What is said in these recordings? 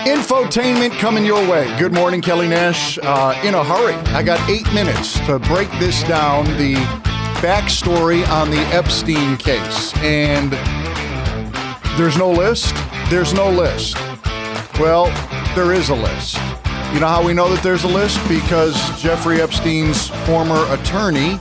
Infotainment coming your way. Good morning, Kelly Nash. In a hurry. I got 8 minutes to break this down, the backstory on the Epstein case. And there's no list? There's no list. Well, there is a list. You know how we know that there's a list? Because Jeffrey Epstein's former attorney,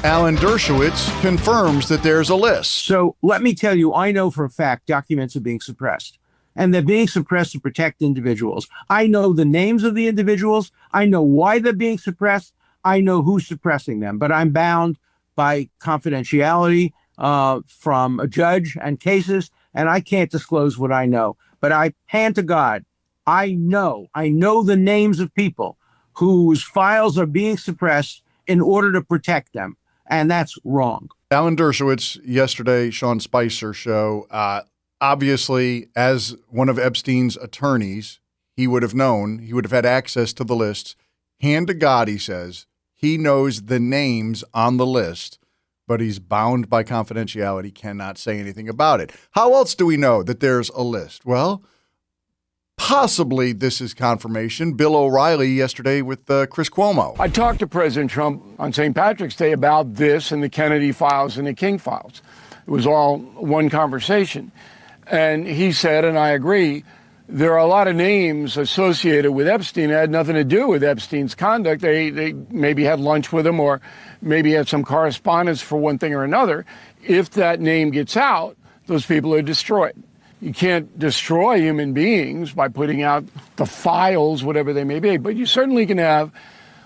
Alan Dershowitz, confirms that there's a list. So let me tell you, I know for a fact documents are being suppressed. And they're being suppressed to protect individuals. I know the names of the individuals. I know why they're being suppressed. I know who's suppressing them. But I'm bound by confidentiality from a judge and cases, and I can't disclose what I know. But I hand to God, I know the names of people whose files are being suppressed in order to protect them. And that's wrong. Alan Dershowitz, yesterday, Sean Spicer show, obviously, as one of Epstein's attorneys, he would have known, he would have had access to the lists. Hand to God, he says, he knows the names on the list, but he's bound by confidentiality, cannot say anything about it. How else do we know that there's a list? Well, possibly this is confirmation. Bill O'Reilly yesterday with Chris Cuomo. I talked to President Trump on St. Patrick's Day about this and the Kennedy files and the King files. It was all one conversation. And he said, and I agree, there are a lot of names associated with Epstein that had nothing to do with Epstein's conduct. They maybe had lunch with him or maybe had some correspondence for one thing or another. If that name gets out, those people are destroyed. You can't destroy human beings by putting out the files, whatever they may be. But you certainly can have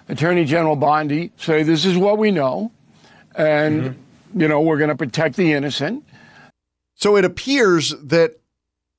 Attorney General Bondi say, this is what we know, and, you know, we're going to protect the innocent. So it appears that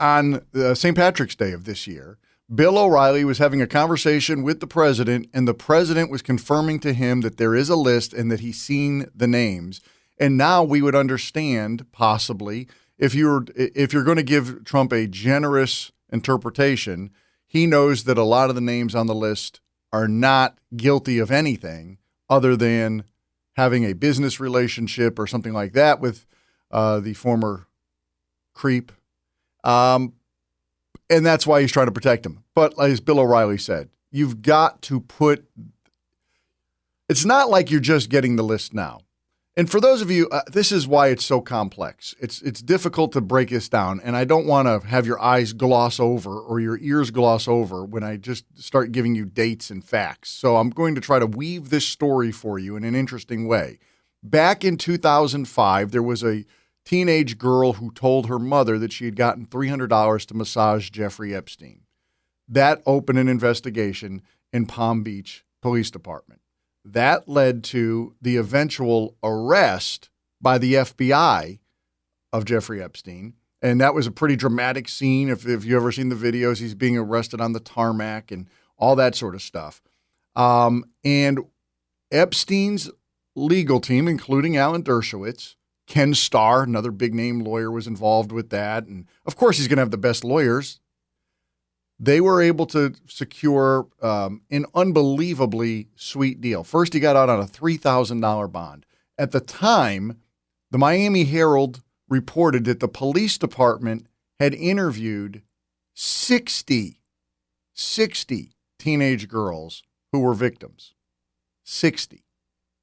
on St. Patrick's Day of this year, Bill O'Reilly was having a conversation with the president, and the president was confirming to him that there is a list and that he's seen the names. And now we would understand, possibly, if you're going to give Trump a generous interpretation, he knows that a lot of the names on the list are not guilty of anything other than having a business relationship or something like that with the former creep. And that's why he's trying to protect him. But as Bill O'Reilly said, you've got to put, it's not like you're just getting the list now. And for those of you, this is why it's so complex. It's difficult to break this down. And I don't want to have your eyes gloss over or your ears gloss over when I just start giving you dates and facts. So I'm going to try to weave this story for you in an interesting way. Back in 2005, there was a teenage girl who told her mother that she had gotten $300 to massage Jeffrey Epstein. That opened an investigation in Palm Beach Police Department. That led to the eventual arrest by the FBI of Jeffrey Epstein. And that was a pretty dramatic scene. If you've ever seen the videos, he's being arrested on the tarmac and all that sort of stuff. And Epstein's legal team, including Alan Dershowitz, Ken Starr, another big-name lawyer, was involved with that. And, of course, he's going to have the best lawyers. They were able to secure an unbelievably sweet deal. First, he got out on a $3,000 bond. At the time, the Miami Herald reported that the police department had interviewed 60 teenage girls who were victims. 60.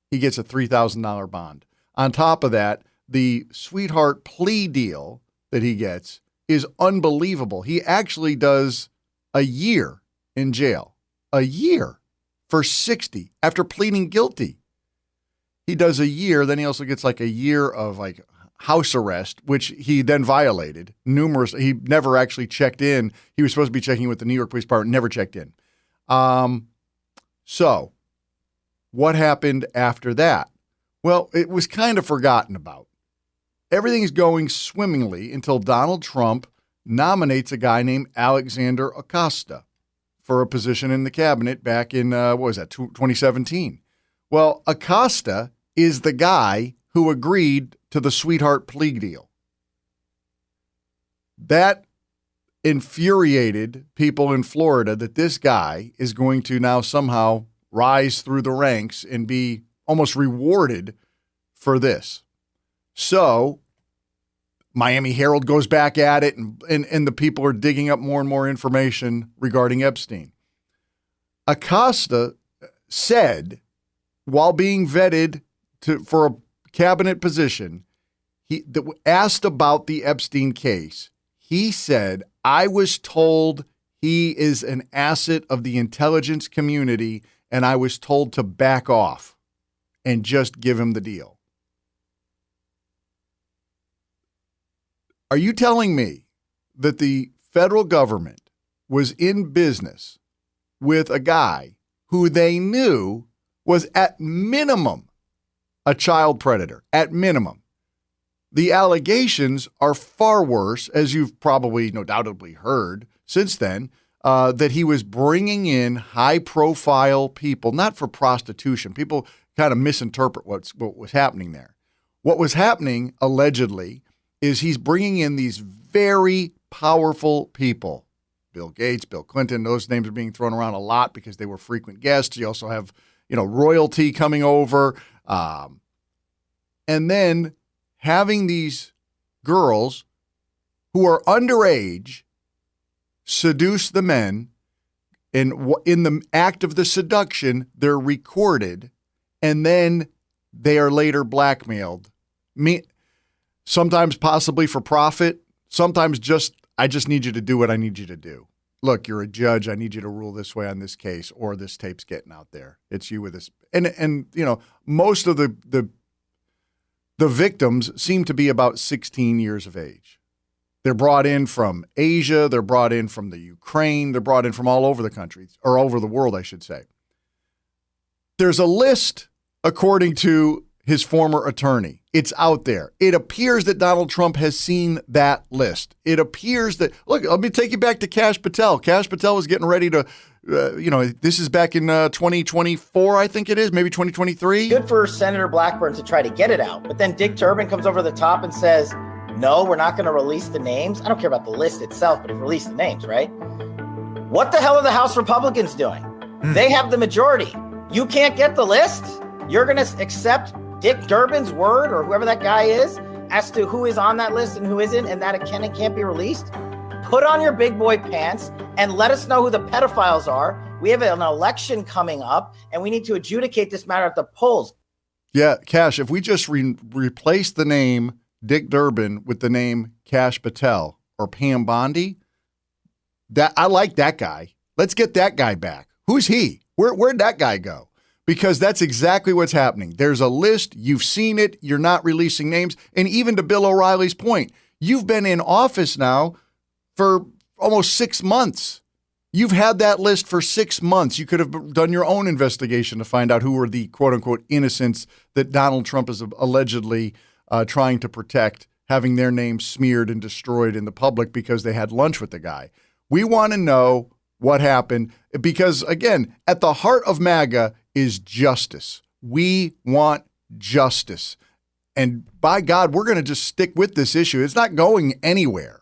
He gets a $3,000 bond. On top of that, the sweetheart plea deal that he gets is unbelievable. He actually does a year in jail. A year for 60 after pleading guilty. He does a year. Then he also gets like a year of like house arrest, which he then violated numerous. He never actually checked in. He was supposed to be checking with the New York Police Department, never checked in. So what happened after that? Well, it was kind of forgotten about. Everything's going swimmingly until Donald Trump nominates a guy named Alexander Acosta for a position in the cabinet back in, 2017. Well, Acosta is the guy who agreed to the sweetheart plea deal. That infuriated people in Florida that this guy is going to now somehow rise through the ranks and be almost rewarded for this. So Miami Herald goes back at it, and the people are digging up more and more information regarding Epstein. Acosta said, while being vetted for a cabinet position, he asked about the Epstein case. He said, I was told he is an asset of the intelligence community, and I was told to back off and just give him the deal. Are you telling me that the federal government was in business with a guy who they knew was at minimum a child predator? At minimum. The allegations are far worse, as you've probably no doubtably heard since then, that he was bringing in high-profile people, not for prostitution. People kind of misinterpret what was happening there. What was happening, allegedly, is he's bringing in these very powerful people. Bill Gates, Bill Clinton, those names are being thrown around a lot because they were frequent guests. You also have, royalty coming over. And then having these girls who are underage seduce the men. And in the act of the seduction, they're recorded, and then they are later blackmailed. Sometimes possibly for profit, sometimes I just need you to do what I need you to do. Look, you're a judge. I need you to rule this way on this case, or this tape's getting out there. It's you with this. And most of the victims seem to be about 16 years of age. They're brought in from Asia. They're brought in from the Ukraine. They're brought in from all over the country, or over the world, I should say. There's a list, according to his former attorney. It's out there. It appears that Donald Trump has seen that list. It appears that, look, let me take you back to Kash Patel. Kash Patel was getting ready to, this is back in 2024, I think it is, maybe 2023. Good for Senator Blackburn to try to get it out. But then Dick Durbin comes over the top and says, no, we're not going to release the names. I don't care about the list itself, but release the names, right? What the hell are the House Republicans doing? They have the majority. You can't get the list? You're going to accept Dick Durbin's word, or whoever that guy is, as to who is on that list and who isn't, and that it can and can't be released? Put on your big boy pants and let us know who the pedophiles are. We have an election coming up, and we need to adjudicate this matter at the polls. Yeah, Kash, if we just replace the name Dick Durbin with the name Kash Patel or Pam Bondi, I like that guy. Let's get that guy back. Who's he? Where'd that guy go? Because that's exactly what's happening. There's a list. You've seen it. You're not releasing names. And even to Bill O'Reilly's point, you've been in office now for almost 6 months. You've had that list for 6 months. You could have done your own investigation to find out who were the quote-unquote innocents that Donald Trump is allegedly trying to protect, having their names smeared and destroyed in the public because they had lunch with the guy. We want to know what happened because, again, at the heart of MAGA is justice. We want justice. And by God, we're going to just stick with this issue. It's not going anywhere.